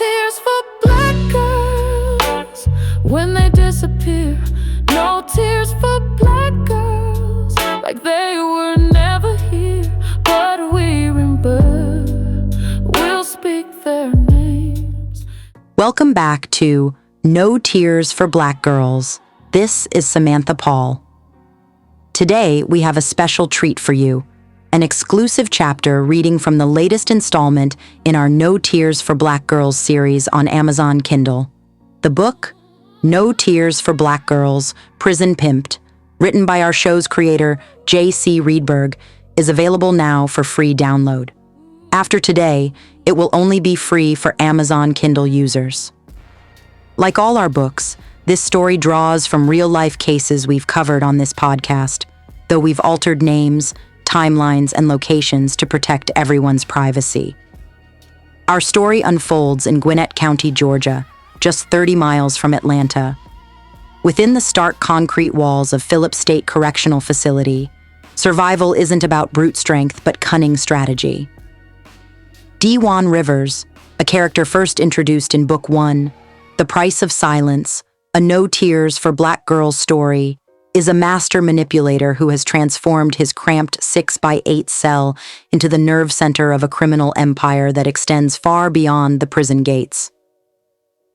tears for black girls when they disappear. No tears for black girls like they were never here. But we remember, we'll speak their names. Welcome back to No Tears for Black Girls. This is Samantha Paul. Today, we have a special treat for you, an exclusive chapter reading from the latest installment in our No Tears for Black Girls series on Amazon Kindle. The book, No Tears for Black Girls, Prison Pimp'd, written by our show's creator, J.C. Reedburg, is available now for free download. After today, it will only be free for Amazon Kindle users. Like all our books, this story draws from real-life cases we've covered on this podcast, though we've altered names, timelines, and locations to protect everyone's privacy. Our story unfolds in Gwinnett County, Georgia, just 30 miles from Atlanta. Within the stark concrete walls of Phillips State Correctional Facility, survival isn't about brute strength but cunning strategy. Dejuan Rivers, a character first introduced in Book 1, The Price of Silence, a No Tears for Black Girls story, is a master manipulator who has transformed his cramped 6x8 cell into the nerve center of a criminal empire that extends far beyond the prison gates.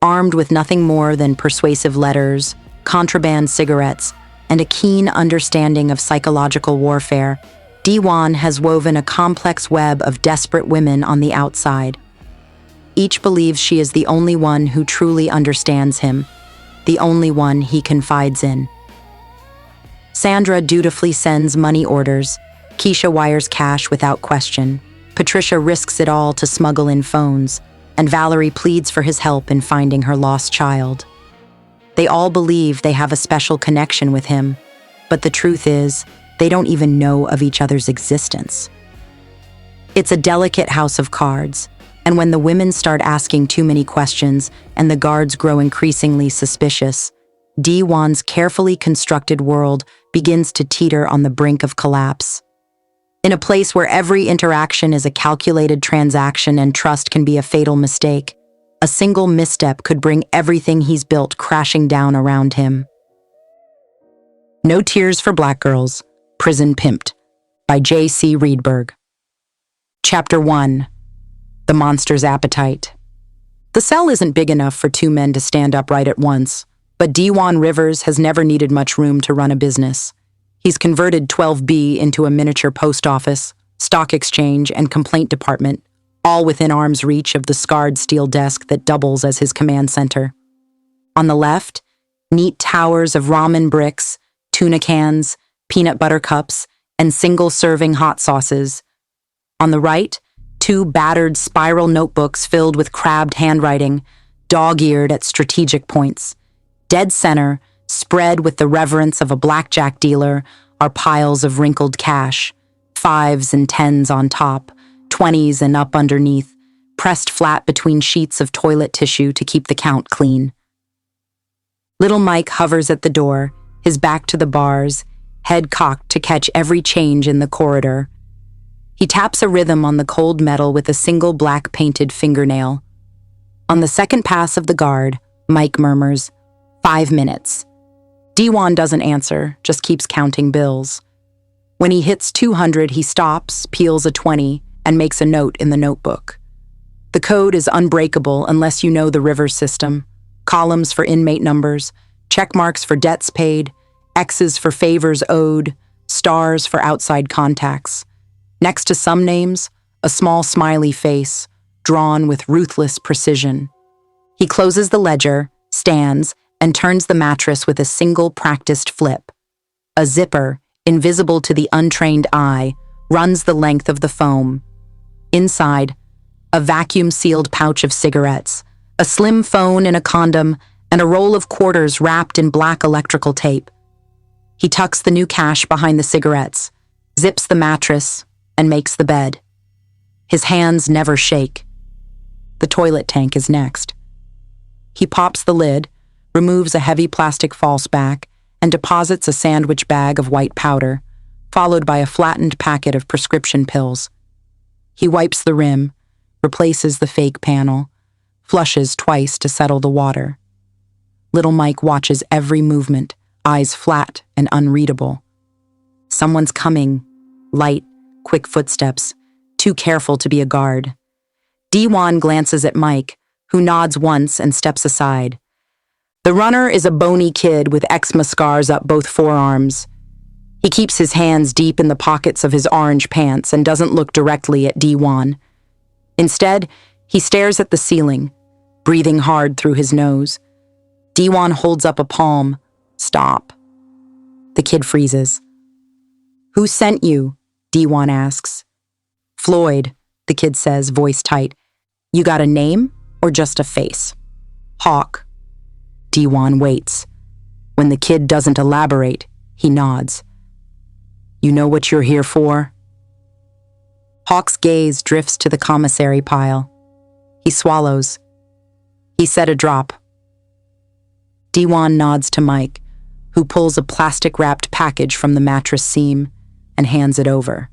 Armed with nothing more than persuasive letters, contraband cigarettes, and a keen understanding of psychological warfare, Dejuan has woven a complex web of desperate women on the outside. Each believes she is the only one who truly understands him, the only one he confides in. Sandra dutifully sends money orders. Keisha wires cash without question. Patricia risks it all to smuggle in phones, and Valerie pleads for his help in finding her lost child. They all believe they have a special connection with him, but the truth is, they don't even know of each other's existence. It's a delicate house of cards, and when the women start asking too many questions and the guards grow increasingly suspicious, Dejuan's carefully constructed world begins to teeter on the brink of collapse. In a place where every interaction is a calculated transaction and trust can be a fatal mistake, a single misstep could bring everything he's built crashing down around him. No Tears for Black Girls, Prison Pimp'd, by J.C. Reedburg. Chapter 1. The Monster's Appetite. The cell isn't big enough for two men to stand upright at once, but Dejuan Rivers has never needed much room to run a business. He's converted 12B into a miniature post office, stock exchange, and complaint department, all within arm's reach of the scarred steel desk that doubles as his command center. On the left, neat towers of ramen bricks, tuna cans, peanut butter cups, and single-serving hot sauces. On the right, two battered spiral notebooks filled with crabbed handwriting, dog-eared at strategic points. Dead center, spread with the reverence of a blackjack dealer, are piles of wrinkled cash, 5s and 10s on top, 20s and up underneath, pressed flat between sheets of toilet tissue to keep the count clean. Little Mike hovers at the door, his back to the bars, head cocked to catch every change in the corridor. He taps a rhythm on the cold metal with a single black painted fingernail. On the second pass of the guard, Mike murmurs, 5 minutes. Dejuan doesn't answer, just keeps counting bills. When he hits 200, he stops, peels a 20, and makes a note in the notebook. The code is unbreakable unless you know the Rivers system. Columns for inmate numbers, check marks for debts paid, X's for favors owed, stars for outside contacts. Next to some names, a small smiley face, drawn with ruthless precision. He closes the ledger, stands, and turns the mattress with a single practiced flip. A zipper, invisible to the untrained eye, runs the length of the foam. Inside, a vacuum-sealed pouch of cigarettes, a slim phone in a condom, and a roll of quarters wrapped in black electrical tape. He tucks the new cash behind the cigarettes, zips the mattress, and makes the bed. His hands never shake. The toilet tank is next. He pops the lid, removes a heavy plastic false back, and deposits a sandwich bag of white powder, followed by a flattened packet of prescription pills. He wipes the rim, replaces the fake panel, flushes twice to settle the water. Little Mike watches every movement, eyes flat and unreadable. Someone's coming, light, quick footsteps, too careful to be a guard. Dejuan glances at Mike, who nods once and steps aside. The runner is a bony kid with eczema scars up both forearms. He keeps his hands deep in the pockets of his orange pants and doesn't look directly at Dejuan. Instead, he stares at the ceiling, breathing hard through his nose. Dejuan holds up a palm. Stop. The kid freezes. Who sent you? Dejuan asks. Floyd, the kid says, voice tight. You got a name or just a face? Hawk. Dejuan waits. When the kid doesn't elaborate, he nods. You know what you're here for? Hawk's gaze drifts to the commissary pile. He swallows. He said a drop. Dejuan nods to Mike, who pulls a plastic-wrapped package from the mattress seam and hands it over.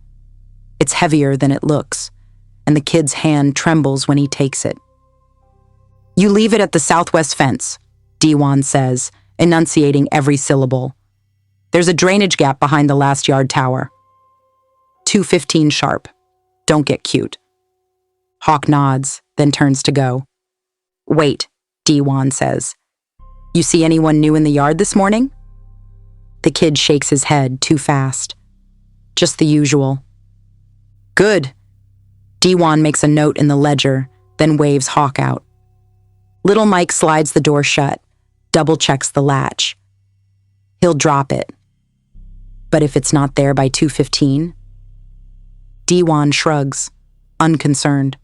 It's heavier than it looks, and the kid's hand trembles when he takes it. You leave it at the southwest fence, Dejuan says, enunciating every syllable. There's a drainage gap behind the last yard tower. 2:15 sharp. Don't get cute. Hawk nods, then turns to go. Wait, Dejuan says. You see anyone new in the yard this morning? The kid shakes his head too fast. Just the usual. Good. Dejuan makes a note in the ledger, then waves Hawk out. Little Mike slides the door shut, double-checks the latch. He'll drop it. But if it's not there by 2:15? Dejuan shrugs, unconcerned.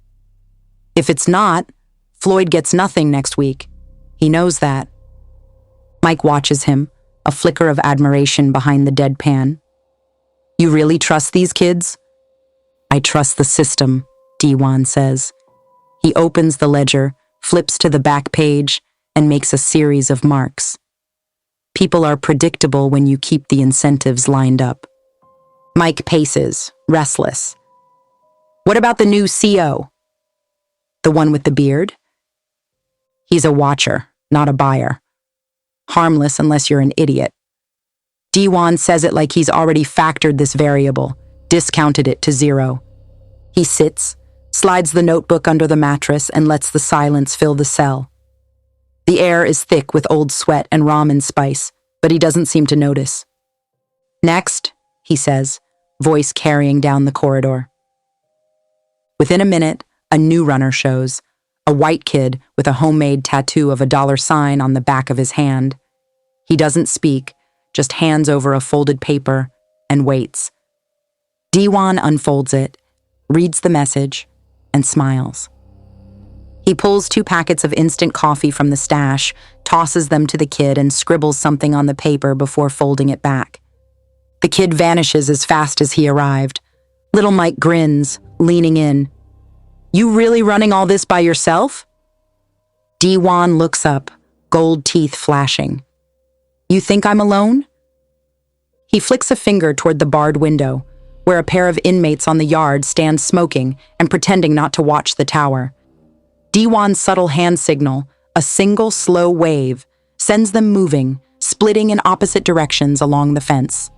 If it's not, Floyd gets nothing next week. He knows that. Mike watches him, a flicker of admiration behind the deadpan. You really trust these kids? I trust the system, Dejuan says. He opens the ledger, flips to the back page, and makes a series of marks. People are predictable when you keep the incentives lined up. Mike paces, restless. What about the new CO? The one with the beard? He's a watcher, not a buyer. Harmless unless you're an idiot. Dejuan says it like he's already factored this variable, discounted it to 0. He sits, slides the notebook under the mattress, and lets the silence fill the cell. The air is thick with old sweat and ramen spice, but he doesn't seem to notice. Next, he says, voice carrying down the corridor. Within a minute, a new runner shows, a white kid with a homemade tattoo of a $sign on the back of his hand. He doesn't speak, just hands over a folded paper and waits. Dejuan unfolds it, reads the message, and smiles. He pulls 2 packets of instant coffee from the stash, tosses them to the kid, and scribbles something on the paper before folding it back. The kid vanishes as fast as he arrived. Little Mike grins, leaning in. You really running all this by yourself? Dejuan looks up, gold teeth flashing. You think I'm alone? He flicks a finger toward the barred window, where a pair of inmates on the yard stand smoking and pretending not to watch the tower. Dejuan's subtle hand signal, a single slow wave, sends them moving, splitting in opposite directions along the fence.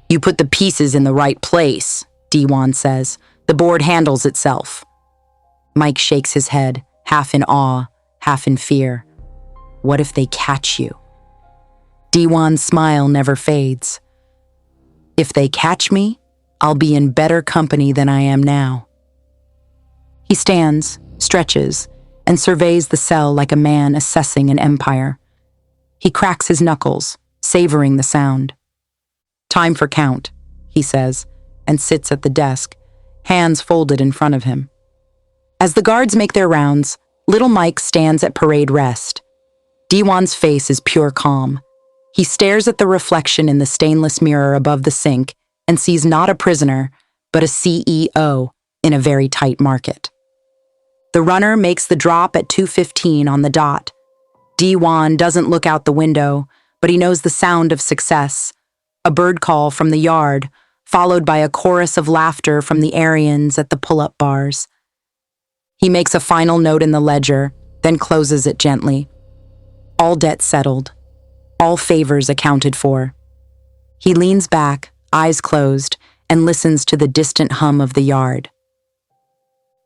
You put the pieces in the right place, Dejuan says. The board handles itself. Mike shakes his head, half in awe, half in fear. What if they catch you? Dejuan's smile never fades. If they catch me, I'll be in better company than I am now. He stands, stretches, and surveys the cell like a man assessing an empire. He cracks his knuckles, savoring the sound. Time for count, he says, and sits at the desk, hands folded in front of him. As the guards make their rounds, little Mike stands at parade rest. Dejuan's face is pure calm. He stares at the reflection in the stainless mirror above the sink and sees not a prisoner, but a CEO in a very tight market. The runner makes the drop at 2:15 on the dot. Dejuan doesn't look out the window, but he knows the sound of success. A bird call from the yard, followed by a chorus of laughter from the Aryans at the pull-up bars. He makes a final note in the ledger, then closes it gently. All debts settled. All favors accounted for. He leans back, eyes closed, and listens to the distant hum of the yard.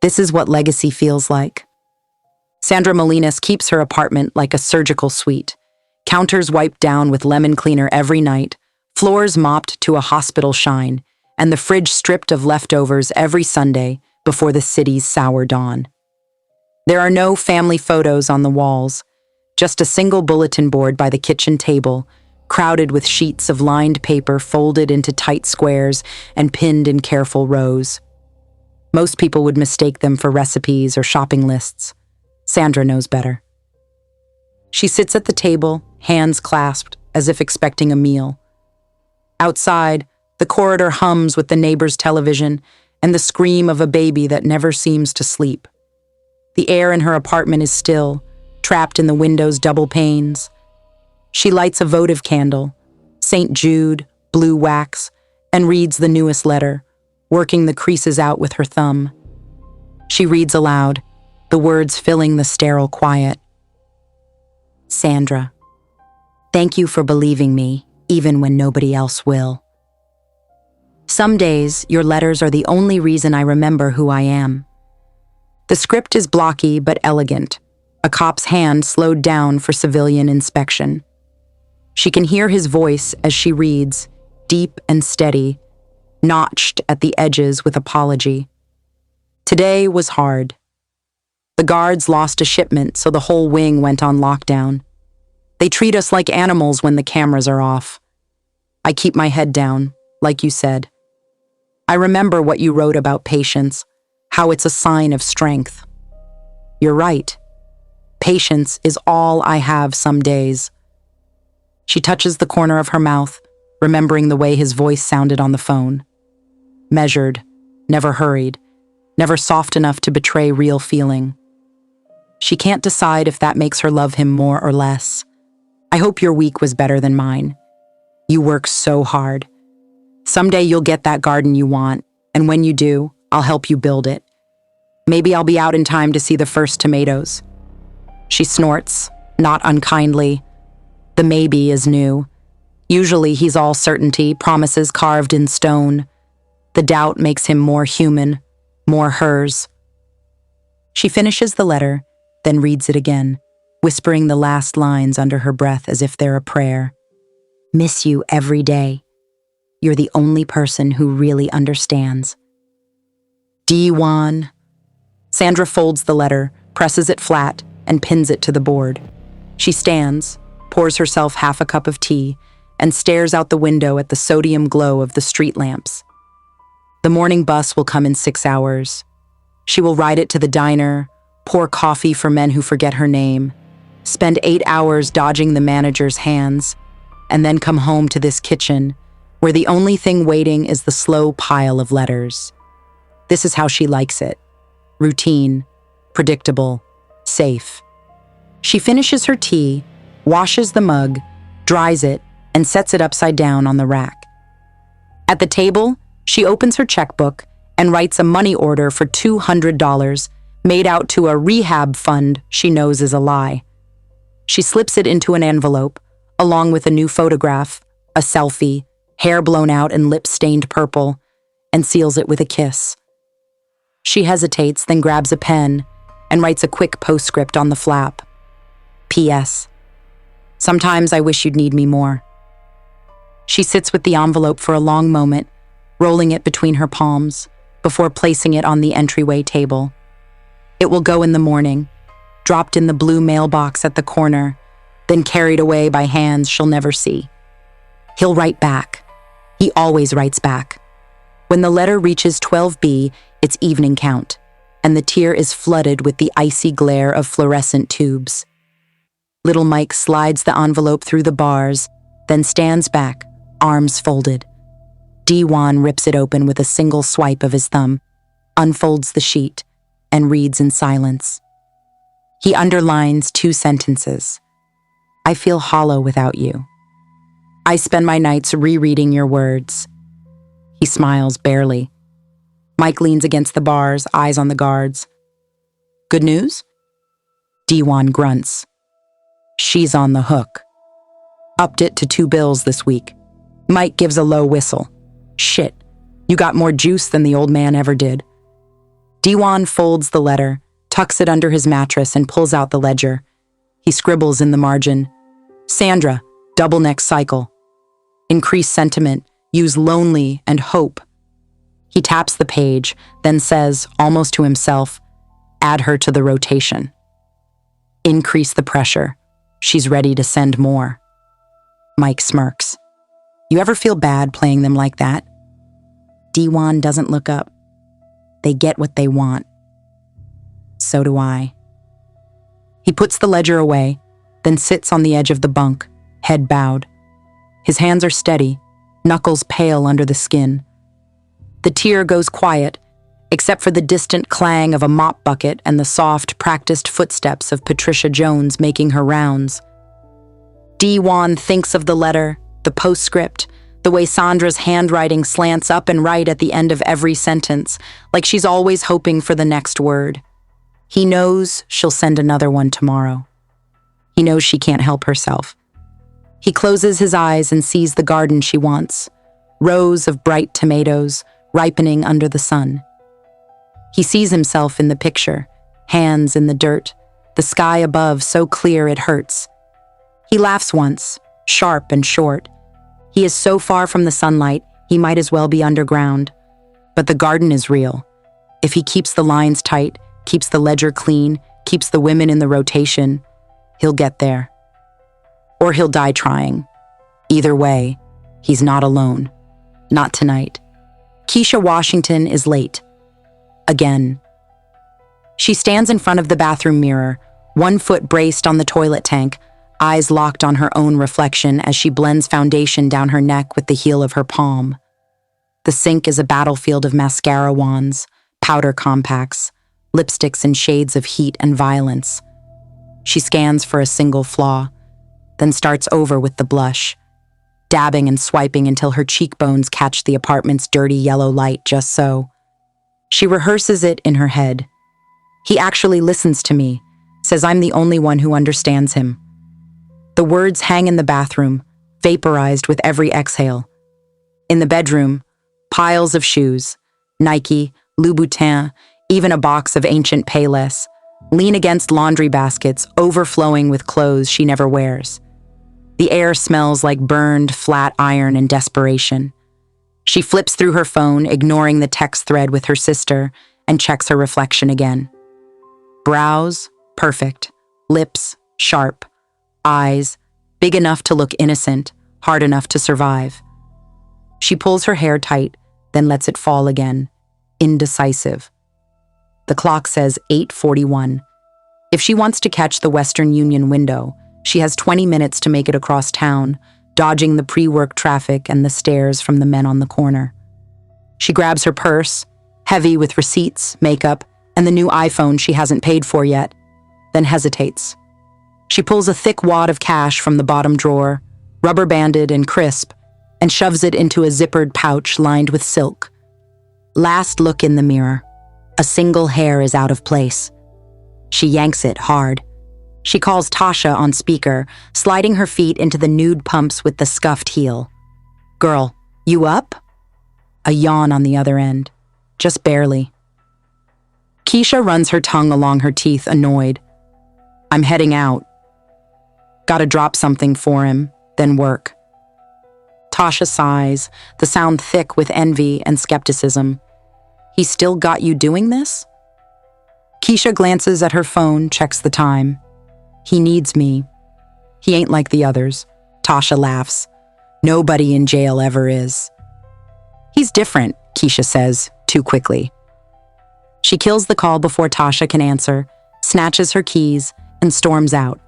This is what legacy feels like. Sandra Molinas keeps her apartment like a surgical suite. Counters wiped down with lemon cleaner every night, floors mopped to a hospital shine, and the fridge stripped of leftovers every Sunday before the city's sour dawn. There are no family photos on the walls, just a single bulletin board by the kitchen table, crowded with sheets of lined paper folded into tight squares and pinned in careful rows. Most people would mistake them for recipes or shopping lists. Sandra knows better. She sits at the table, hands clasped, as if expecting a meal. Outside, the corridor hums with the neighbor's television and the scream of a baby that never seems to sleep. The air in her apartment is still, trapped in the window's double panes. She lights a votive candle, St. Jude, blue wax, and reads the newest letter, working the creases out with her thumb. She reads aloud, the words filling the sterile quiet. Sandra, thank you for believing me, even when nobody else will. Some days, your letters are the only reason I remember who I am. The script is blocky but elegant, a cop's hand slowed down for civilian inspection. She can hear his voice as she reads, deep and steady, notched at the edges with apology. Today was hard. The guards lost a shipment, so the whole wing went on lockdown. They treat us like animals when the cameras are off. I keep my head down, like you said. I remember what you wrote about patience, how it's a sign of strength. You're right. Patience is all I have some days. She touches the corner of her mouth, remembering the way his voice sounded on the phone. Measured, never hurried, never soft enough to betray real feeling. She can't decide if that makes her love him more or less. I hope your week was better than mine. You work so hard. Someday you'll get that garden you want, and when you do, I'll help you build it. Maybe I'll be out in time to see the first tomatoes. She snorts, not unkindly. The maybe is new. Usually he's all certainty, promises carved in stone. The doubt makes him more human, more hers. She finishes the letter, then reads it again, whispering the last lines under her breath as if they're a prayer. Miss you every day. You're the only person who really understands. Dejuan. Sandra folds the letter, presses it flat, and pins it to the board. She stands, pours herself half a cup of tea, and stares out the window at the sodium glow of the street lamps. The morning bus will come in 6 hours. She will ride it to the diner, pour coffee for men who forget her name, spend 8 hours dodging the manager's hands, and then come home to this kitchen, where the only thing waiting is the slow pile of letters. This is how she likes it. Routine, predictable, safe. She finishes her tea, washes the mug, dries it, and sets it upside down on the rack. At the table, she opens her checkbook and writes a money order for $200 made out to a rehab fund she knows is a lie. She slips it into an envelope, along with a new photograph, a selfie, hair blown out and lips stained purple, and seals it with a kiss. She hesitates, then grabs a pen and writes a quick postscript on the flap. P.S. Sometimes I wish you'd need me more. She sits with the envelope for a long moment, rolling it between her palms, before placing it on the entryway table. It will go in the morning, dropped in the blue mailbox at the corner, then carried away by hands she'll never see. He'll write back. He always writes back. When the letter reaches 12B, it's evening count, and the tier is flooded with the icy glare of fluorescent tubes. Little Mike slides the envelope through the bars, then stands back, arms folded. Dejuan rips it open with a single swipe of his thumb, unfolds the sheet, and reads in silence. He underlines 2 sentences. I feel hollow without you. I spend my nights rereading your words. He smiles barely. Mike leans against the bars, eyes on the guards. Good news? Dejuan grunts. She's on the hook. Upped it to 2 bills this week. Mike gives a low whistle. Shit, you got more juice than the old man ever did. Dejuan folds the letter, tucks it under his mattress, and pulls out the ledger. He scribbles in the margin, Sandra, double next cycle. Increase sentiment, use lonely and hope. He taps the page, then says, almost to himself, add her to the rotation. Increase the pressure. She's ready to send more. Mike smirks. You ever feel bad playing them like that? Dejuan doesn't look up. They get what they want. So do I. He puts the ledger away, then sits on the edge of the bunk, head bowed. His hands are steady, knuckles pale under the skin. The tear goes quiet, except for the distant clang of a mop bucket and the soft, practiced footsteps of Patricia Jones making her rounds. Dejuan thinks of the letter, the postscript, the way Sandra's handwriting slants up and right at the end of every sentence, like she's always hoping for the next word. He knows she'll send another one tomorrow. He knows she can't help herself. He closes his eyes and sees the garden she wants, rows of bright tomatoes ripening under the sun. He sees himself in the picture, hands in the dirt, the sky above so clear it hurts. He laughs once, sharp and short. He is so far from the sunlight, he might as well be underground. But the garden is real. If he keeps the lines tight, keeps the ledger clean, keeps the women in the rotation, he'll get there. Or he'll die trying. Either way, he's not alone. Not tonight. Keisha Washington is late. Again. She stands in front of the bathroom mirror, one foot braced on the toilet tank, eyes locked on her own reflection as she blends foundation down her neck with the heel of her palm. The sink is a battlefield of mascara wands, powder compacts, lipsticks in shades of heat and violence. She scans for a single flaw, then starts over with the blush, dabbing and swiping until her cheekbones catch the apartment's dirty yellow light just so. She rehearses it in her head. He actually listens to me, says I'm the only one who understands him. The words hang in the bathroom, vaporized with every exhale. In the bedroom, piles of shoes, Nike, Louboutin, even a box of ancient Payless, lean against laundry baskets overflowing with clothes she never wears. The air smells like burned, flat iron and desperation. She flips through her phone, ignoring the text thread with her sister, and checks her reflection again. Brows, perfect. Lips, sharp. Eyes, big enough to look innocent, hard enough to survive. She pulls her hair tight, then lets it fall again, indecisive. The clock says 8:41. If she wants to catch the Western Union window, she has 20 minutes to make it across town, dodging the pre-work traffic and the stares from the men on the corner. She grabs her purse, heavy with receipts, makeup, and the new iPhone she hasn't paid for yet, then hesitates. She pulls a thick wad of cash from the bottom drawer, rubber-banded and crisp, and shoves it into a zippered pouch lined with silk. Last look in the mirror. A single hair is out of place. She yanks it hard. She calls Tasha on speaker, sliding her feet into the nude pumps with the scuffed heel. Girl, you up? A yawn on the other end. Just barely. Keisha runs her tongue along her teeth, annoyed. I'm heading out. Gotta drop something for him, then work. Tasha sighs, the sound thick with envy and skepticism. He still got you doing this? Keisha glances at her phone, checks the time. He needs me. He ain't like the others. Tasha laughs. Nobody in jail ever is. He's different, Keisha says, too quickly. She kills the call before Tasha can answer, snatches her keys, and storms out.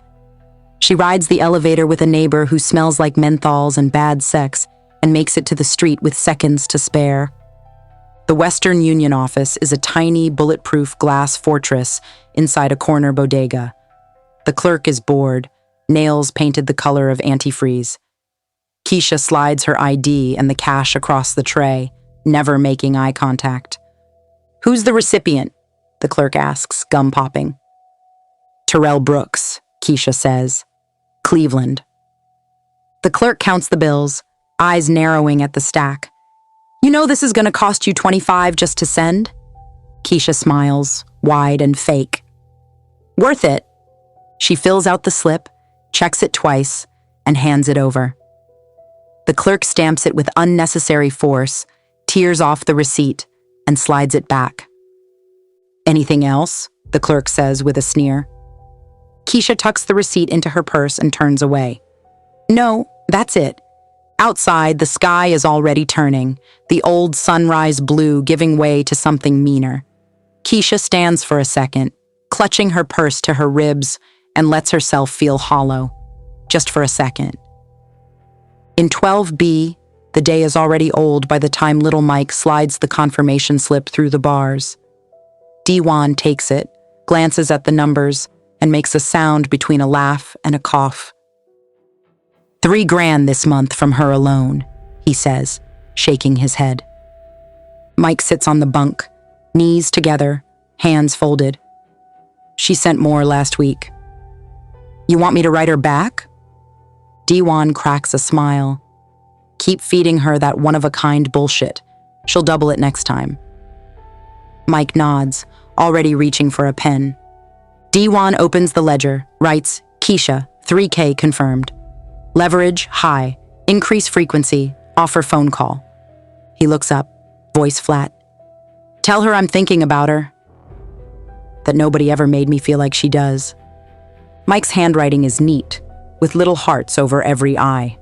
She rides the elevator with a neighbor who smells like menthols and bad sex and makes it to the street with seconds to spare. The Western Union office is a tiny, bulletproof glass fortress inside a corner bodega. The clerk is bored, nails painted the color of antifreeze. Keisha slides her ID and the cash across the tray, never making eye contact. Who's the recipient? The clerk asks, gum popping. Terrell Brooks, Keisha says. Cleveland. The clerk counts the bills, eyes narrowing at the stack. You know this is going to cost you $25 just to send? Keisha smiles, wide and fake. Worth it. She fills out the slip, checks it twice, and hands it over. The clerk stamps it with unnecessary force, tears off the receipt, and slides it back. Anything else? The clerk says with a sneer. Keisha tucks the receipt into her purse and turns away. No, that's it. Outside, the sky is already turning, the old sunrise blue giving way to something meaner. Keisha stands for a second, clutching her purse to her ribs, and lets herself feel hollow. Just for a second. In 12B, the day is already old by the time little Mike slides the confirmation slip through the bars. Dejuan takes it, glances at the numbers, and makes a sound between a laugh and a cough. $3 grand this month from her alone, he says, shaking his head. Mike sits on the bunk, knees together, hands folded. She sent more last week. You want me to write her back? Dejuan cracks a smile. Keep feeding her that one-of-a-kind bullshit. She'll double it next time. Mike nods, already reaching for a pen. Dejuan opens the ledger, writes, Keisha, 3K confirmed. Leverage, high. Increase frequency, offer phone call. He looks up, voice flat. Tell her I'm thinking about her. That nobody ever made me feel like she does. Mike's handwriting is neat, with little hearts over every I.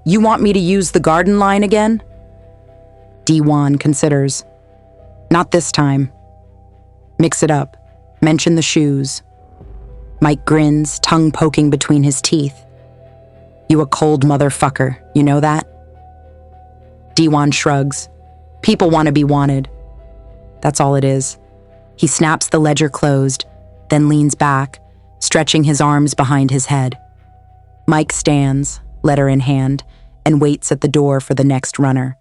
You want me to use the garden line again? Dejuan considers. Not this time. Mix it up. Mention the shoes. Mike grins, tongue poking between his teeth. You a cold motherfucker, you know that? Dejuan shrugs. People want to be wanted. That's all it is. He snaps the ledger closed, then leans back, stretching his arms behind his head. Mike stands, letter in hand, and waits at the door for the next runner.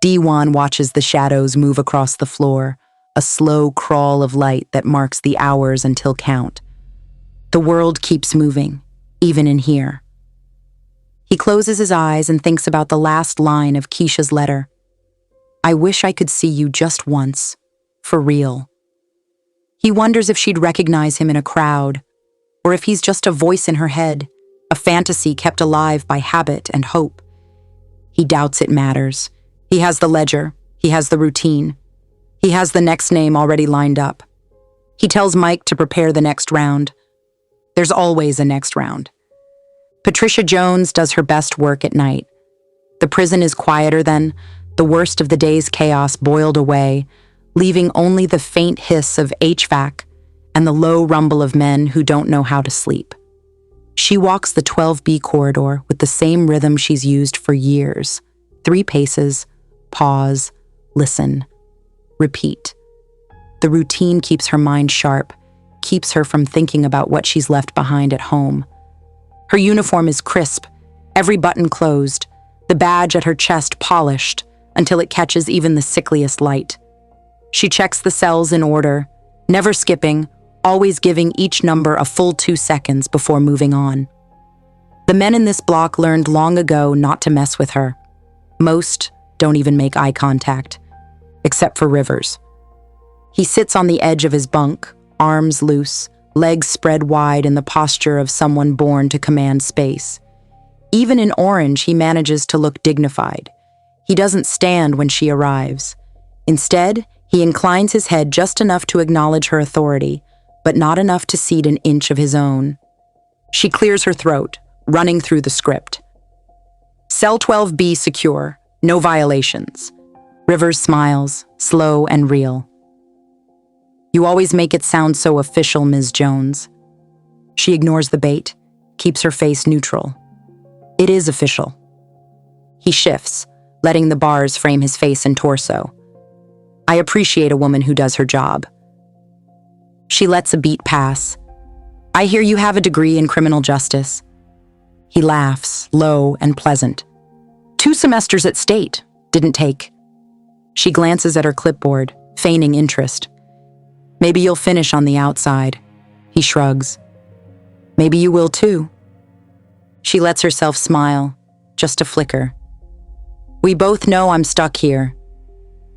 Dejuan watches the shadows move across the floor, a slow crawl of light that marks the hours until count. The world keeps moving, even in here. He closes his eyes and thinks about the last line of Keisha's letter. I wish I could see you just once, for real. He wonders if she'd recognize him in a crowd, or if he's just a voice in her head, a fantasy kept alive by habit and hope. He doubts it matters. He has the ledger. He has the routine. He has the next name already lined up. He tells Mike to prepare the next round. There's always a next round. Patricia Jones does her best work at night. The prison is quieter then, the worst of the day's chaos boiled away, leaving only the faint hiss of HVAC and the low rumble of men who don't know how to sleep. She walks the 12B corridor with the same rhythm she's used for years. 3 paces, pause, listen, repeat. The routine keeps her mind sharp, keeps her from thinking about what she's left behind at home. Her uniform is crisp, every button closed, the badge at her chest polished until it catches even the sickliest light. She checks the cells in order, never skipping, always giving each number a full 2 seconds before moving on. The men in this block learned long ago not to mess with her. Most don't even make eye contact, except for Rivers. He sits on the edge of his bunk, arms loose, legs spread wide in the posture of someone born to command space. Even in orange, he manages to look dignified. He doesn't stand when she arrives. Instead, he inclines his head just enough to acknowledge her authority, but not enough to cede an inch of his own. She clears her throat, running through the script. Cell 12B secure, no violations. Rivers smiles, slow and real. You always make it sound so official, Ms. Jones. She ignores the bait, keeps her face neutral. It is official. He shifts, letting the bars frame his face and torso. I appreciate a woman who does her job. She lets a beat pass. I hear you have a degree in criminal justice. He laughs, low and pleasant. 2 semesters at State, didn't take. She glances at her clipboard, feigning interest. Maybe you'll finish on the outside, He shrugs. Maybe you will too. She lets herself smile, just a flicker. We both know I'm stuck here.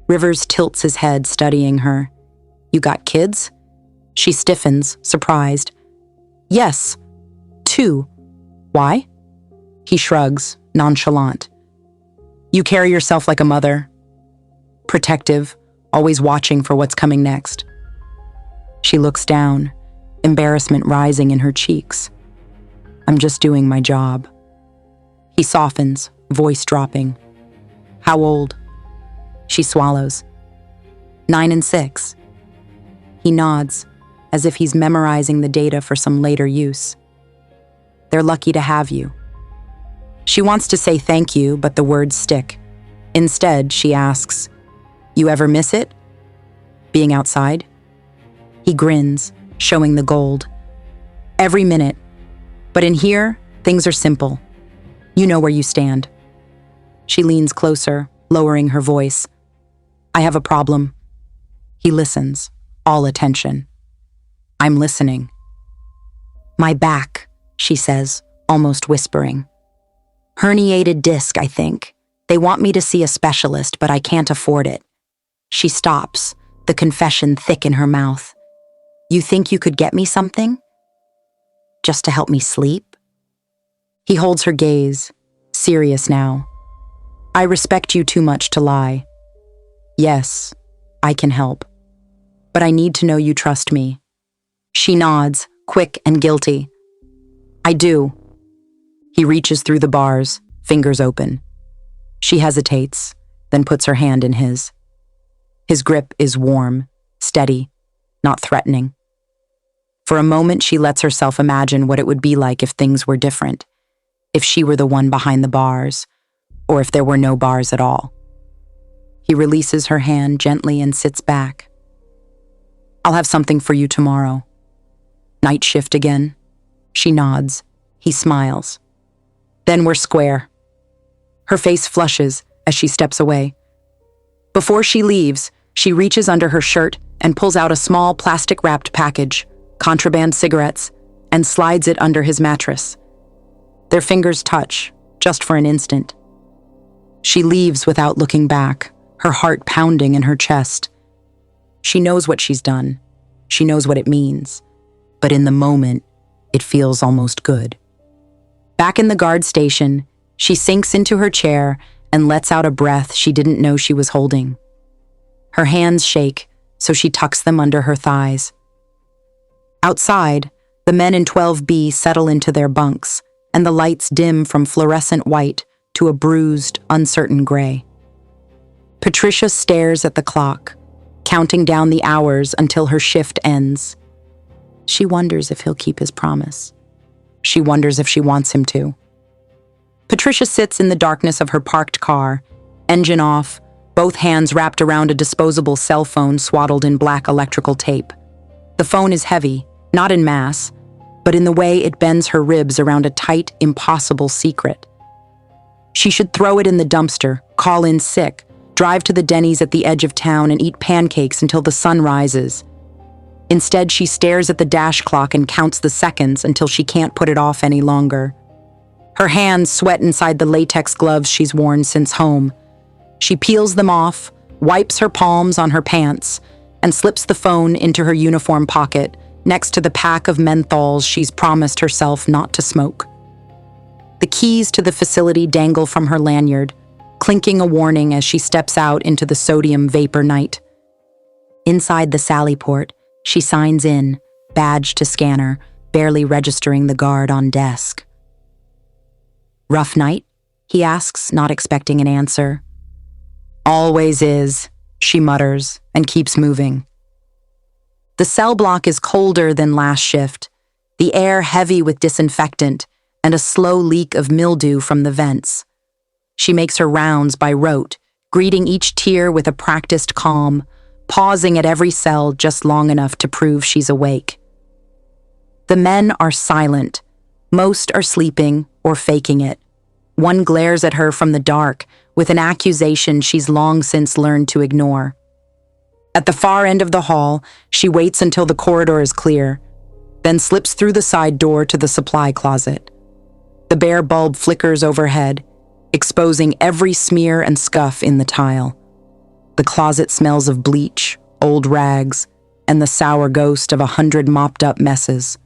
Rivers tilts his head, studying her. You got kids? She stiffens, surprised. Yes, 2. Why? He shrugs, nonchalant. You carry yourself like a mother. Protective, always watching for what's coming next. She looks down, embarrassment rising in her cheeks. I'm just doing my job. He softens, voice dropping. How old? She swallows. 9 and 6. He nods, as if he's memorizing the data for some later use. They're lucky to have you. She wants to say thank you, but the words stick. Instead, she asks, You ever miss it? Being outside? He grins, showing the gold. Every minute. But in here, things are simple. You know where you stand. She leans closer, lowering her voice. I have a problem. He listens, all attention. I'm listening. My back, she says, almost whispering. Herniated disc, I think. They want me to see a specialist, but I can't afford it. She stops, the confession thick in her mouth. You think you could get me something? Just to help me sleep? He holds her gaze, serious now. I respect you too much to lie. Yes, I can help. But I need to know you trust me. She nods, quick and guilty. I do. He reaches through the bars, fingers open. She hesitates, then puts her hand in his. His grip is warm, steady, not threatening. For a moment, she lets herself imagine what it would be like if things were different, if she were the one behind the bars, or if there were no bars at all. He releases her hand gently and sits back. I'll have something for you tomorrow. Night shift again? She nods. He smiles. Then we're square. Her face flushes as she steps away. Before she leaves, she reaches under her shirt and pulls out a small plastic-wrapped package, contraband cigarettes, and slides it under his mattress. Their fingers touch, just for an instant. She leaves without looking back, her heart pounding in her chest. She knows what she's done. She knows what it means. But in the moment, it feels almost good. Back in the guard station, she sinks into her chair and lets out a breath she didn't know she was holding. Her hands shake, so she tucks them under her thighs. Outside, the men in 12B settle into their bunks, and the lights dim from fluorescent white to a bruised, uncertain gray. Patricia stares at the clock, counting down the hours until her shift ends. She wonders if he'll keep his promise. She wonders if she wants him to. Patricia sits in the darkness of her parked car, engine off, both hands wrapped around a disposable cell phone swaddled in black electrical tape. The phone is heavy, not in mass, but in the way it bends her ribs around a tight, impossible secret. She should throw it in the dumpster, call in sick, drive to the Denny's at the edge of town and eat pancakes until the sun rises. Instead, she stares at the dash clock and counts the seconds until she can't put it off any longer. Her hands sweat inside the latex gloves she's worn since home. She peels them off, wipes her palms on her pants, and slips the phone into her uniform pocket next to the pack of menthols she's promised herself not to smoke. The keys to the facility dangle from her lanyard, clinking a warning as she steps out into the sodium vapor night. Inside the Sally port, she signs in, badge to scanner, barely registering the guard on desk. Rough night? He asks, not expecting an answer. Always is, she mutters, and keeps moving. The cell block is colder than last shift, the air heavy with disinfectant, and a slow leak of mildew from the vents. She makes her rounds by rote, greeting each tier with a practiced calm, pausing at every cell just long enough to prove she's awake. The men are silent. Most are sleeping or faking it. One glares at her from the dark with an accusation she's long since learned to ignore. At the far end of the hall, she waits until the corridor is clear. then slips through the side door to the supply closet. The bare bulb flickers overhead, exposing every smear and scuff in the tile. The closet smells of bleach, old rags, and the sour ghost of 100 mopped-up messes.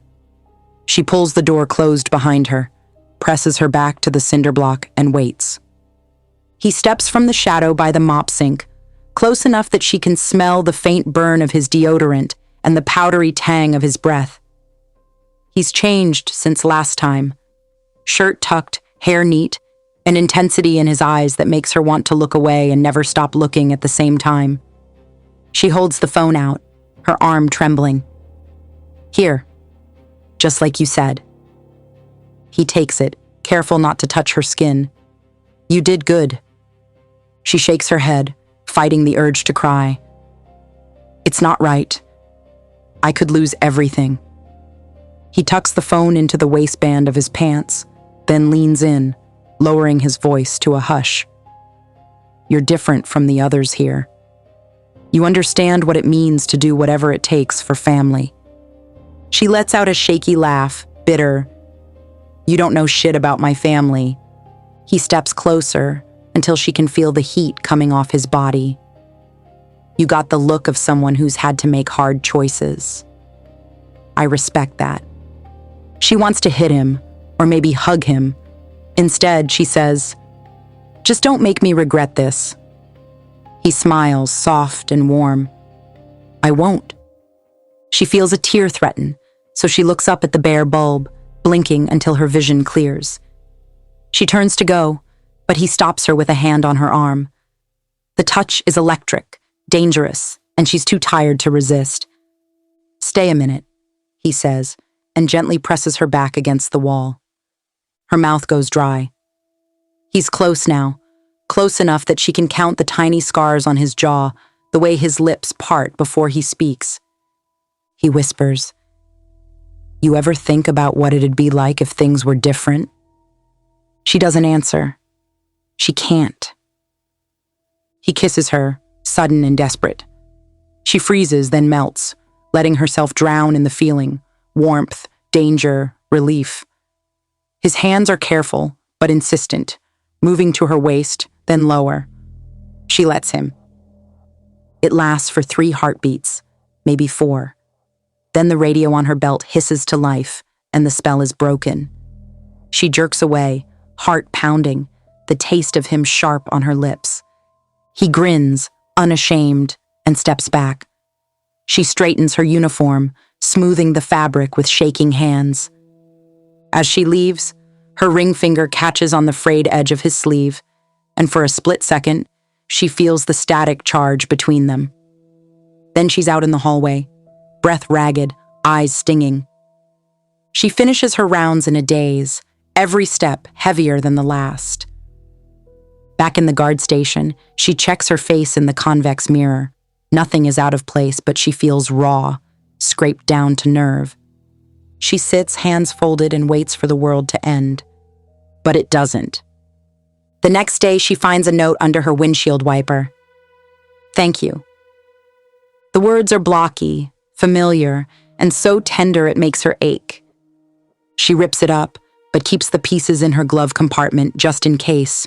She pulls the door closed behind her, presses her back to the cinder block, and waits. He steps from the shadow by the mop sink, close enough that she can smell the faint burn of his deodorant and the powdery tang of his breath. He's changed since last time. Shirt tucked, hair neat, an intensity in his eyes that makes her want to look away and never stop looking at the same time. She holds the phone out, her arm trembling. "Here, just like you said." He takes it, careful not to touch her skin. "You did good." She shakes her head, fighting the urge to cry. "It's not right. I could lose everything." He tucks the phone into the waistband of his pants, then leans in, lowering his voice to a hush. "You're different from the others here. You understand what it means to do whatever it takes for family." She lets out a shaky laugh, bitter. "You don't know shit about my family." He steps closer until she can feel the heat coming off his body. "You got the look of someone who's had to make hard choices. I respect that." She wants to hit him, or maybe hug him. Instead, she says, "Just don't make me regret this." He smiles, soft and warm. "I won't." She feels a tear threaten, so she looks up at the bare bulb, blinking until her vision clears. She turns to go, but he stops her with a hand on her arm. The touch is electric, dangerous, and she's too tired to resist. "Stay a minute," he says, and gently presses her back against the wall. Her mouth goes dry. He's close now, close enough that she can count the tiny scars on his jaw, the way his lips part before he speaks. He whispers, "You ever think about what it'd be like if things were different?" She doesn't answer. She can't. He kisses her, sudden and desperate. She freezes, then melts, letting herself drown in the feeling, warmth, danger, relief. His hands are careful, but insistent, moving to her waist, then lower. She lets him. It lasts for 3 heartbeats, maybe 4. Then the radio on her belt hisses to life, and the spell is broken. She jerks away, heart pounding, the taste of him sharp on her lips. He grins, unashamed, and steps back. She straightens her uniform, smoothing the fabric with shaking hands. As she leaves, her ring finger catches on the frayed edge of his sleeve, and for a split second, she feels the static charge between them. Then she's out in the hallway, breath ragged, eyes stinging. She finishes her rounds in a daze, every step heavier than the last. Back in the guard station, she checks her face in the convex mirror. Nothing is out of place, but she feels raw, scraped down to nerve. She sits, hands folded, and waits for the world to end. But it doesn't. The next day, she finds a note under her windshield wiper. "Thank you." The words are blocky, familiar, and so tender it makes her ache. She rips it up, but keeps the pieces in her glove compartment just in case.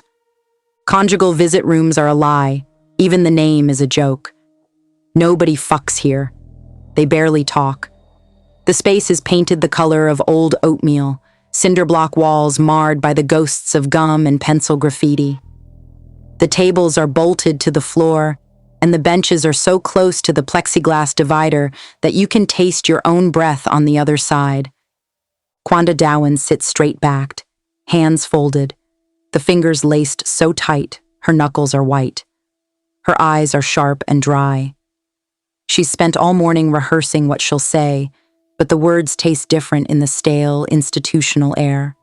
Conjugal visit rooms are a lie. Even the name is a joke. Nobody fucks here. They barely talk. The space is painted the color of old oatmeal, cinder block walls marred by the ghosts of gum and pencil graffiti. The tables are bolted to the floor, and the benches are so close to the plexiglass divider that you can taste your own breath on the other side. Quanda Dejuan sits straight-backed, hands folded, the fingers laced so tight her knuckles are white. Her eyes are sharp and dry. She's spent all morning rehearsing what she'll say, but the words taste different in the stale, institutional air.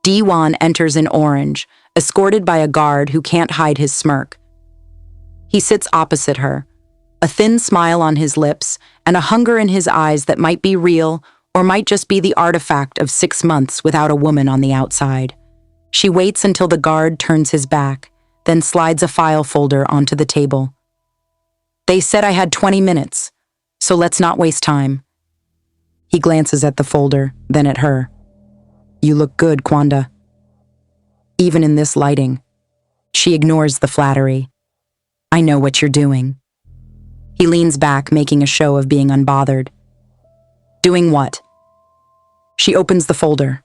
Dejuan enters in orange, escorted by a guard who can't hide his smirk. He sits opposite her, a thin smile on his lips and a hunger in his eyes that might be real or might just be the artifact of 6 months without a woman on the outside. She waits until the guard turns his back, then slides a file folder onto the table. "They said I had 20 minutes, so let's not waste time." He glances at the folder, then at her. You look good, Kwanda. Even in this lighting. She ignores the flattery. I know what you're doing. He leans back, making a show of being unbothered. Doing what? She opens the folder.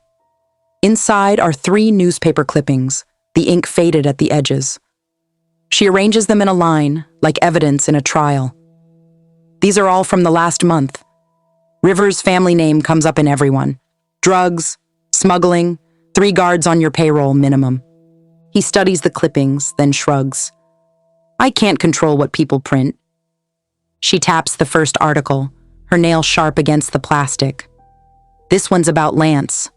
Inside are 3 newspaper clippings, the ink faded at the edges. She arranges them in a line, like evidence in a trial. These are all from the last month. Rivers' family name comes up in everyone. Drugs, smuggling, 3 guards on your payroll minimum. He studies the clippings, then shrugs. I can't control what people print. She taps the first article, her nail sharp against the plastic. This one's about Lance.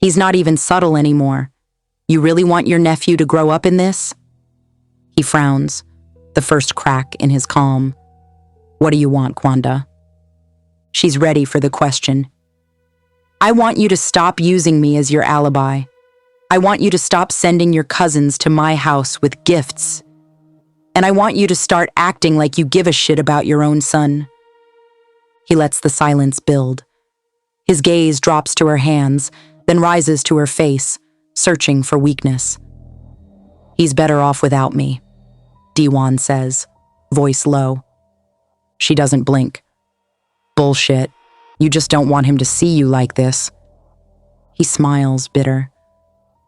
He's not even subtle anymore. You really want your nephew to grow up in this? He frowns, the first crack in his calm. What do you want, Kwanda? She's ready for the question. I want you to stop using me as your alibi. I want you to stop sending your cousins to my house with gifts. And I want you to start acting like you give a shit about your own son. He lets the silence build. His gaze drops to her hands, then rises to her face, searching for weakness. He's better off without me, Dejuan says, voice low. She doesn't blink. Bullshit. You just don't want him to see you like this. He smiles, bitter.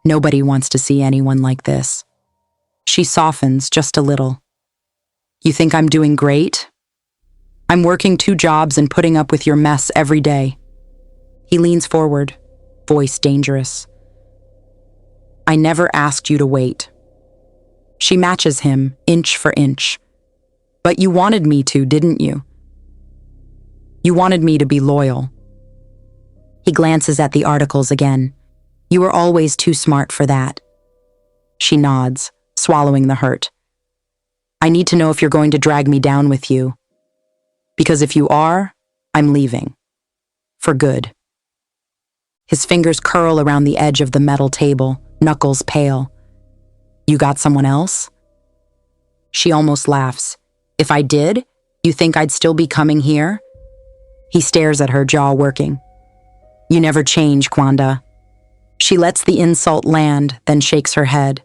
Nobody wants to see anyone like this. She softens just a little. You think I'm doing great? I'm working 2 jobs and putting up with your mess every day. He leans forward, voice dangerous. I never asked you to wait. She matches him, inch for inch. But you wanted me to, didn't you? You wanted me to be loyal. He glances at the articles again. You were always too smart for that. She nods, swallowing the hurt. I need to know if you're going to drag me down with you. Because if you are, I'm leaving. For good. His fingers curl around the edge of the metal table, knuckles pale. You got someone else? She almost laughs. If I did, you think I'd still be coming here? He stares at her, jaw working. You never change, Kwanda. She lets the insult land, then shakes her head.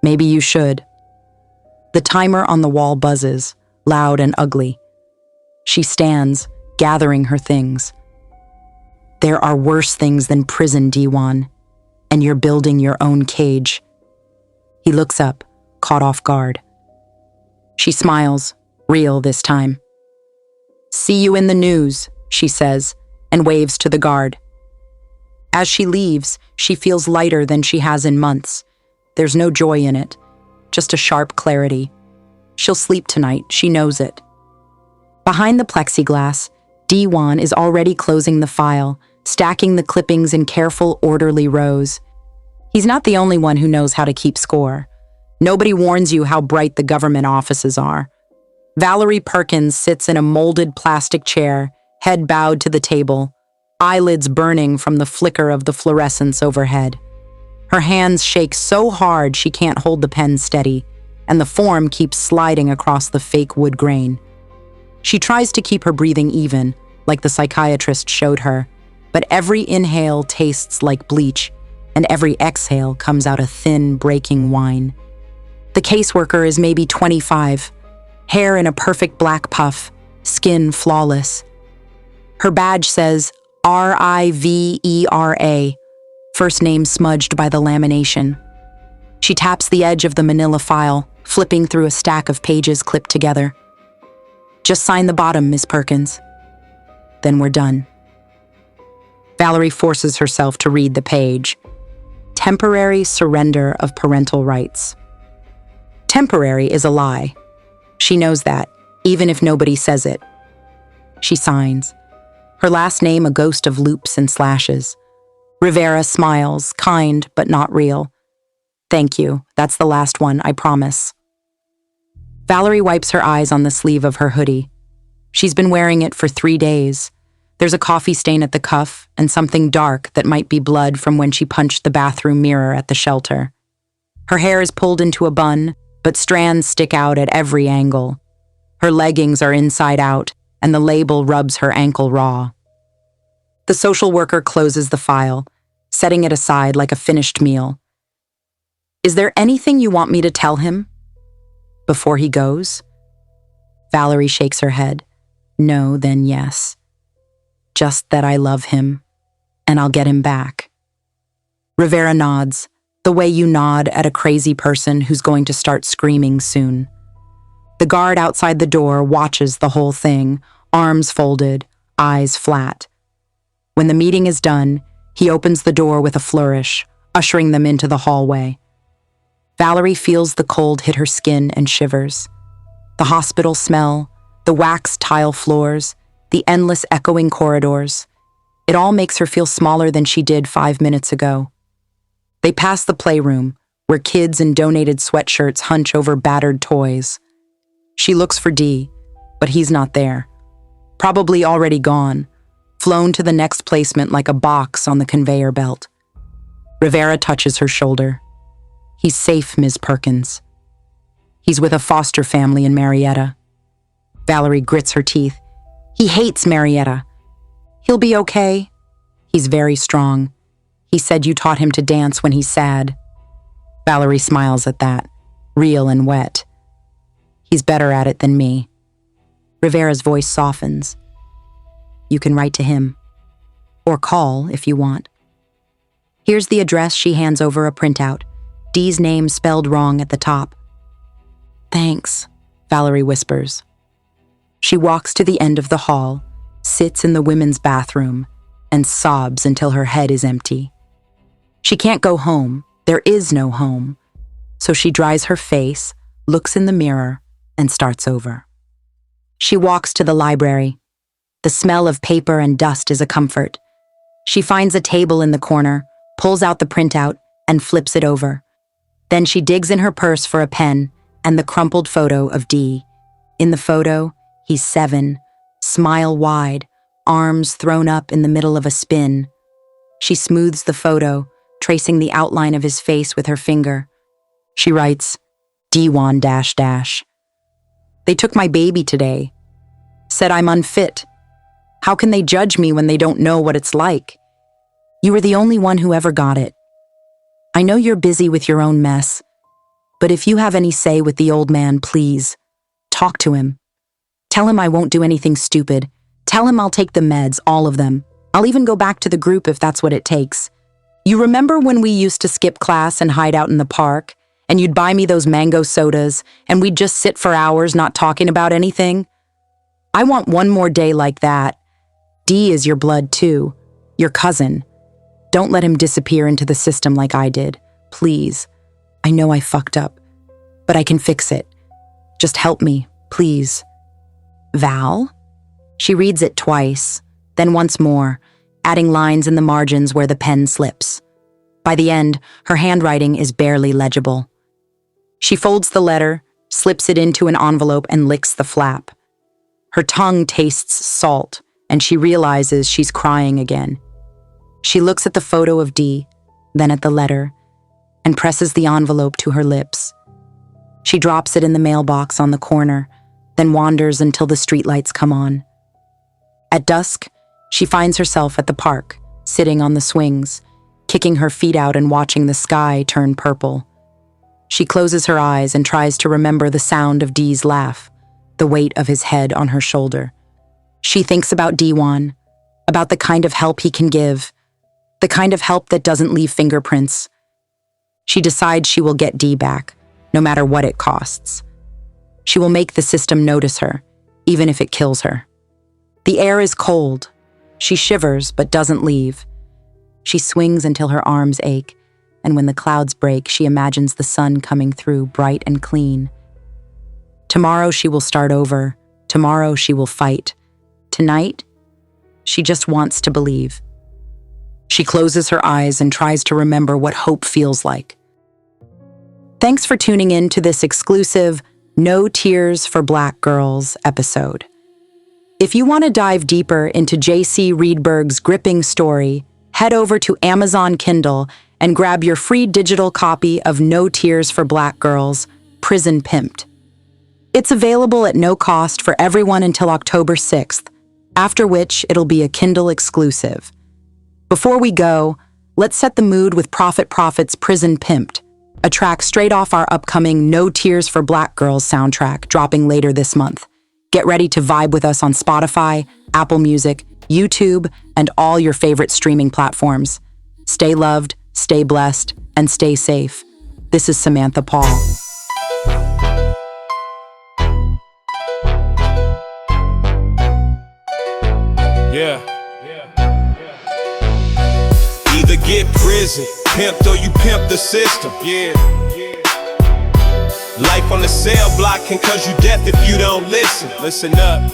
Maybe you should. The timer on the wall buzzes, loud and ugly. She stands, gathering her things. There are worse things than prison, Dejuan, and you're building your own cage. He looks up, caught off guard. She smiles, real this time. See you in the news, she says, and waves to the guard. As she leaves, she feels lighter than she has in months. There's no joy in it, just a sharp clarity. She'll sleep tonight, she knows it. Behind the plexiglass, Dejuan is already closing the file, stacking the clippings in careful, orderly rows. He's not the only one who knows how to keep score. Nobody warns you how bright the government offices are. Valerie Perkins sits in a molded plastic chair, head bowed to the table, eyelids burning from the flicker of the fluorescence overhead. Her hands shake so hard she can't hold the pen steady, and the form keeps sliding across the fake wood grain. She tries to keep her breathing even, like the psychiatrist showed her, but every inhale tastes like bleach, and every exhale comes out a thin, breaking whine. The caseworker is maybe 25, hair in a perfect black puff, skin flawless. Her badge says Rivera, first name smudged by the lamination. She taps the edge of the manila file, flipping through a stack of pages clipped together. Just sign the bottom, Miss Perkins. Then we're done. Valerie forces herself to read the page. Temporary surrender of parental rights. Temporary is a lie. She knows that, even if nobody says it. She signs. Her last name a ghost of loops and slashes. Rivera smiles, kind but not real. Thank you, that's the last one, I promise. Valerie wipes her eyes on the sleeve of her hoodie. She's been wearing it for 3 days. There's a coffee stain at the cuff and something dark that might be blood from when she punched the bathroom mirror at the shelter. Her hair is pulled into a bun, but strands stick out at every angle. Her leggings are inside out, and the label rubs her ankle raw. The social worker closes the file, setting it aside like a finished meal. Is there anything you want me to tell him before he goes? Valerie shakes her head. No, then yes. Just that I love him, and I'll get him back. Rivera nods, the way you nod at a crazy person who's going to start screaming soon. The guard outside the door watches the whole thing, arms folded, eyes flat. When the meeting is done, he opens the door with a flourish, ushering them into the hallway. Valerie feels the cold hit her skin and shivers. The hospital smell, the waxed tile floors, the endless echoing corridors. It all makes her feel smaller than she did 5 minutes ago. They pass the playroom, where kids in donated sweatshirts hunch over battered toys. She looks for Dee, but he's not there. Probably already gone, flown to the next placement like a box on the conveyor belt. Rivera touches her shoulder. He's safe, Ms. Perkins. He's with a foster family in Marietta. Valerie grits her teeth. He hates Marietta. He'll be okay. He's very strong. He said you taught him to dance when he's sad. Valerie smiles at that, real and wet. He's better at it than me. Rivera's voice softens. You can write to him. Or call, if you want. Here's the address. She hands over a printout. Dee's name spelled wrong at the top. Thanks, Valerie whispers. She walks to the end of the hall, sits in the women's bathroom, and sobs until her head is empty. She can't go home. There is no home. So she dries her face, looks in the mirror, and starts over. She walks to the library. The smell of paper and dust is a comfort. She finds a table in the corner, pulls out the printout, and flips it over. Then she digs in her purse for a pen and the crumpled photo of Dee. In the photo, he's 7, smile wide, arms thrown up in the middle of a spin. She smooths the photo, tracing the outline of his face with her finger. She writes, Dejuan --. They took my baby today. Said I'm unfit. How can they judge me when they don't know what it's like? You were the only one who ever got it. I know you're busy with your own mess, but if you have any say with the old man, please, talk to him. Tell him I won't do anything stupid. Tell him I'll take the meds, all of them. I'll even go back to the group if that's what it takes. You remember when we used to skip class and hide out in the park, and you'd buy me those mango sodas, and we'd just sit for hours not talking about anything? I want one more day like that. Dee is your blood too, your cousin. Don't let him disappear into the system like I did, please. I know I fucked up, but I can fix it. Just help me, please. Val? She reads it twice, then once more, adding lines in the margins where the pen slips. By the end, her handwriting is barely legible. She folds the letter, slips it into an envelope, and licks the flap. Her tongue tastes salt, and she realizes she's crying again. She looks at the photo of Dee, then at the letter, and presses the envelope to her lips. She drops it in the mailbox on the corner, then wanders until the streetlights come on. At dusk, she finds herself at the park, sitting on the swings, kicking her feet out and watching the sky turn purple. She closes her eyes and tries to remember the sound of Dee's laugh, the weight of his head on her shoulder. She thinks about Dejuan, about the kind of help he can give, the kind of help that doesn't leave fingerprints. She decides she will get Dee back, no matter what it costs. She will make the system notice her, even if it kills her. The air is cold. She shivers but doesn't leave. She swings until her arms ache, and when the clouds break, she imagines the sun coming through bright and clean. Tomorrow she will start over. Tomorrow she will fight. Tonight, she just wants to believe. She closes her eyes and tries to remember what hope feels like. Thanks for tuning in to this exclusive No Tears for Black Girls episode. If you want to dive deeper into J.C. Reedburg's gripping story, head over to Amazon Kindle and grab your free digital copy of No Tears for Black Girls, Prison Pimp'd. It's available at no cost for everyone until October 6th, after which it'll be a Kindle exclusive. Before we go, let's set the mood with Prophet Prophet's Prison Pimp'd, a track straight off our upcoming No Tears for Black Girls soundtrack dropping later this month. Get ready to vibe with us on Spotify, Apple Music, YouTube, and all your favorite streaming platforms. Stay loved, stay blessed, and stay safe. This is Samantha Paul. Yeah. Either get prison, pimped, or you pimp the system. Yeah. Life on the cell block can cause you death if you don't listen. Listen up.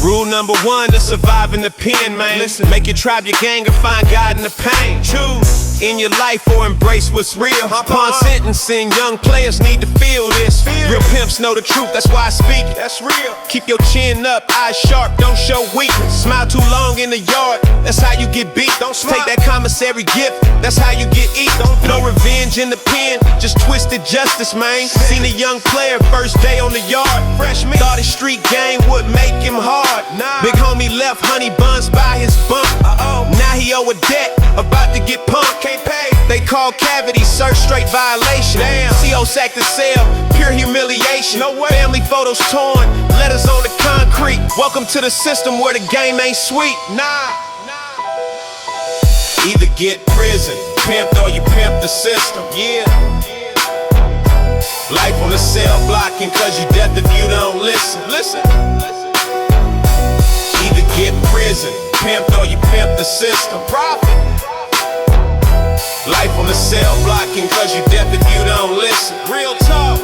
Rule number one to survive in the pen, man. Listen, make your tribe your gang or find God in the pain. Choose in your life or embrace what's real. Upon sentencing, young players need to feel this. Real pimps know the truth, that's why I speak it. That's real. Keep your chin up, eyes sharp, don't show weakness. Smile too long in the yard, that's how you get beat. Don't take that commissary gift, that's how you get eat. No revenge in the pen, just twisted justice, man. Seen a young player first day on the yard. Freshman thought his street game would make him hard. Big homie left honey buns by his bump. Now he owe a debt, about to get pumped. Can't pay. They call cavity search straight violation. Damn. CO sacked the cell, pure humiliation. No way. Family photos torn, letters on the concrete. Welcome to the system where the game ain't sweet. Nah. Either get prison, pimped, or you pimp the system. Yeah. Life on the cell block can cause you death if you don't listen. Listen. Either get prison, pimped, or you pimp the system. Profit. Life on the cell block can cause you death if you don't listen. Real talk.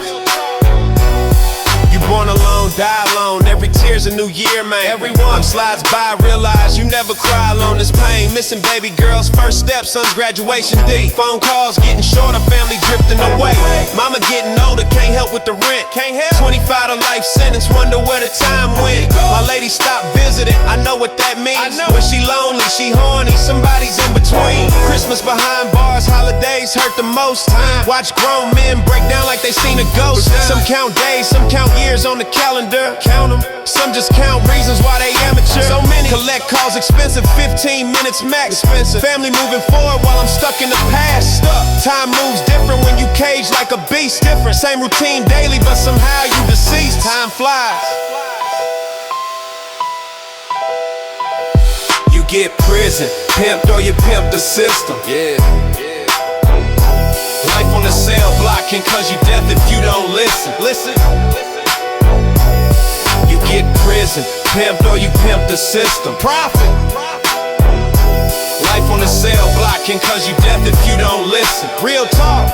You born alone, die alone. Every tear's a new year, man. Everyone slides by, realize you never cry alone. This pain, missing baby girls, first steps, son's graduation D. Phone calls getting shorter, family drifting away. Mama getting older, can't help with the rent. Can't help. 25 to life sentence, wonder where the time went. My lady stopped visiting, I know what that means. When she lonely, she horny, somebody's in between. Christmas behind bars, holidays hurt the most. Watch grown men break down like they seen a ghost. Some count days, some count years on the calendar. Count them. Some just count reasons why they amateur. So many collect calls expensive, 15 minutes max. Expensive. Family moving forward while I'm stuck in the past. Time moves different when you caged like a beast. Different. Same routine daily, but somehow you deceased. Time flies. You get prison, pimped, or you pimp the system. Yeah. Life on the cell block can cause you death if you don't listen. Listen. You get prison, pimped, or you pimp the system. Profit. Life on the cell block can cause you death if you don't listen. Real talk.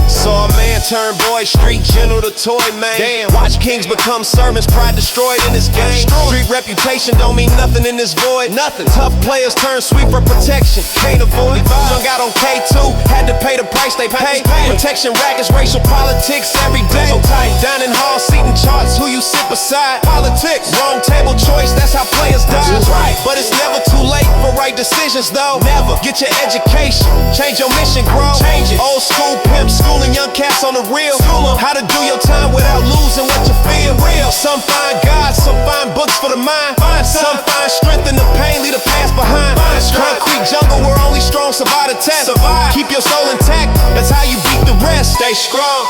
Saw a man turn boy, street general to toy man. Damn. Watch kings become servants, pride destroyed in this game. Street reputation don't mean nothing in this void. Nothing. Tough players turn sweeper protection, can't avoid. Young got on K2, had to pay the price they pay. Protection rackets, racial politics every day. Dining hall, seating charts, who you sit beside. Politics, wrong table choice, that's how players die. Right. But it's never too late for right decisions though. Never. Get your education, change your mission, grow. Change it. Old school pimp, schooling young cats on the real. How to do your time without losing what you feel. Real. Some find God, some find books for the mind. Some find strength in the pain, leave the past behind. Concrete jungle where only strong survive the test. Keep your soul intact, that's how you beat the rest. Stay strong.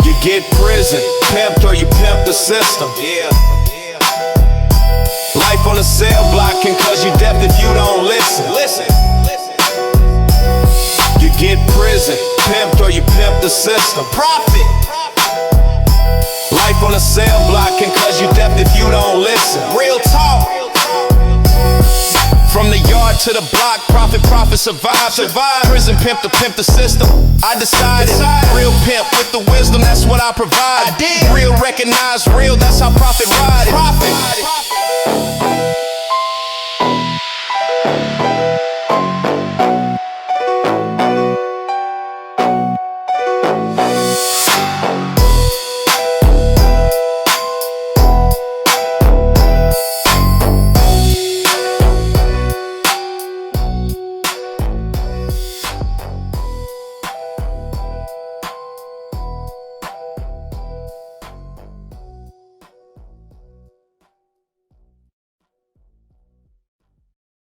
You get prison, pimped, or you pimp the system. Yeah. Life on the cell block can cause you death if you don't listen. Listen. You get prison, pimped, or you pimp the system. Profit. Life on the cell block can cause you death if you don't listen. Real talk. From the yard to the block, profit, survive. Prison pimp to pimp the system. I decided, real pimp with the wisdom, that's what I provide. Real recognize real, that's how profit ride. Profit.